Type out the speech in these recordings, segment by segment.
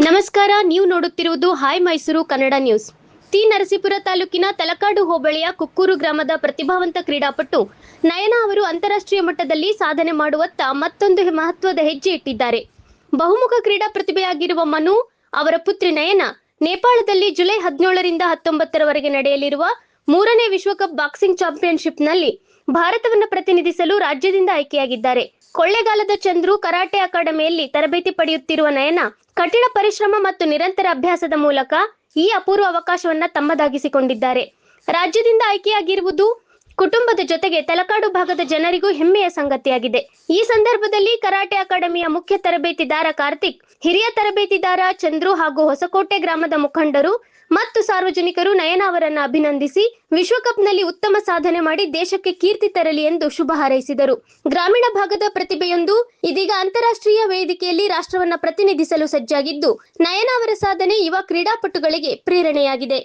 ನಮಸ್ಕಾರ, ನೀವು ನೋಡುತ್ತಿರುವುದು hi Mysuru Kannada news. T Narasipura ತಾಲೂಕಿನ ತಲಕಾಡು ಹೋಬಳಿಯ ಕುಕ್ಕೂರು ಗ್ರಾಮದ ಪ್ರತಿಭಾವಂತ ಕ್ರೀಡಾಪಟು ನಯನಾ ಅವರು ಅಂತಾರಾಷ್ಟ್ರೀಯ ಮಟ್ಟದಲ್ಲಿ ಸಾಧನೆ ಮಾಡುವತ್ತ ಮತ್ತೊಂದು ಮಹತ್ವದ ಹೆಜ್ಜೆ ಇಟ್ಟಿದ್ದಾರೆ. ಬಹುಮುಖ ಕ್ರೀಡಾ ಪ್ರತಿಭೆಯಾಗಿರುವ ಮನು ಅವರ ಪುತ್ರಿ ನಯನಾ ನೇಪಾಳದಲ್ಲಿ ಜುಲೈ 17ರಿಂದ 19ರವರೆಗೆ ನಡೆಯಲಿರುವ 3ನೇ ವಿಶ್ವಕಪ್ ಬಾಕ್ಸಿಂಗ್ ಚಾಂಪಿಯನ್ಶಿಪ್ನಲ್ಲಿ ಭಾರತವನ್ನು ಪ್ರತಿನಿಧಿಸಲು ರಾಜ್ಯದಿಂದ ಆಯ್ಕೆಯಾಗಿದ್ದಾರೆ. ಕೊಳ್ಳೇಗಾಲದ ಚಂದ್ರು ಕರಾಟೆ ಅಕಾಡೆಮಿಯಲ್ಲಿ ತರಬೇತಿ ಪಡೆಯುತ್ತಿರುವ ನಯನಾ ಕಠಿಣ ಪರಿಶ್ರಮ ಮತ್ತು ನಿರಂತರ ಅಭ್ಯಾಸದ ಮೂಲಕ ಈ ಅಪೂರ್ವ ಅವಕಾಶವನ್ನ ತಮ್ಮದಾಗಿಸಿಕೊಂಡಿದ್ದಾರೆ. ರಾಜ್ಯದಿಂದ ಆಯ್ಕೆಯಾಗಿರುವುದು ಕುಟುಂಬದ ಜೊತೆಗೆ ತಲಕಾಡು ಭಾಗದ ಜನರಿಗೂ ಹೆಮ್ಮೆಯ ಸಂಗತಿಯಾಗಿದೆ. ಈ ಸಂದರ್ಭದಲ್ಲಿ ಕರಾಟೆ ಅಕಾಡೆಮಿಯ ಮುಖ್ಯ ತರಬೇತಿದಾರ ಕಾರ್ತಿಕ್, ಹಿರಿಯ ತರಬೇತಿದಾರ ಚಂದ್ರು ಹಾಗೂ ಹೊಸಕೋಟೆ ಗ್ರಾಮದ ಮುಖಂಡರು ಮತ್ತು ಸಾರ್ವಜನಿಕರು ನಯನಾ ಅವರನ್ನು ಅಭಿನಂದಿಸಿ ವಿಶ್ವಕಪ್ನಲ್ಲಿ ಉತ್ತಮ ಸಾಧನೆ ಮಾಡಿ ದೇಶಕ್ಕೆ ಕೀರ್ತಿ ತರಲಿ ಎಂದು ಶುಭ ಹಾರೈಸಿದರು. ಗ್ರಾಮೀಣ ಭಾಗದ ಪ್ರತಿಭೆಯೊಂದು ಇದೀಗ ಅಂತಾರಾಷ್ಟ್ರೀಯ ವೇದಿಕೆಯಲ್ಲಿ ರಾಷ್ಟ್ರವನ್ನ ಪ್ರತಿನಿಧಿಸಲು ಸಜ್ಜಾಗಿದ್ದು, ನಯನಾ ಅವರ ಸಾಧನೆ ಯುವ ಕ್ರೀಡಾಪಟುಗಳಿಗೆ ಪ್ರೇರಣೆಯಾಗಿದೆ.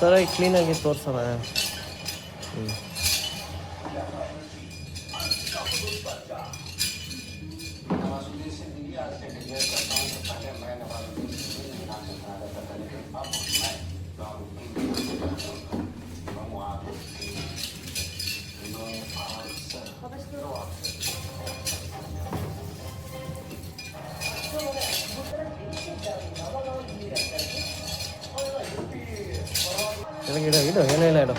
ಸರ್ ಕ್ಲೀನಾಗಿ ತೋರ್ಸೋಣ. ಇಡು ಇಡು ಇಡು, ಏನಿಲ್ಲ ಇಡು.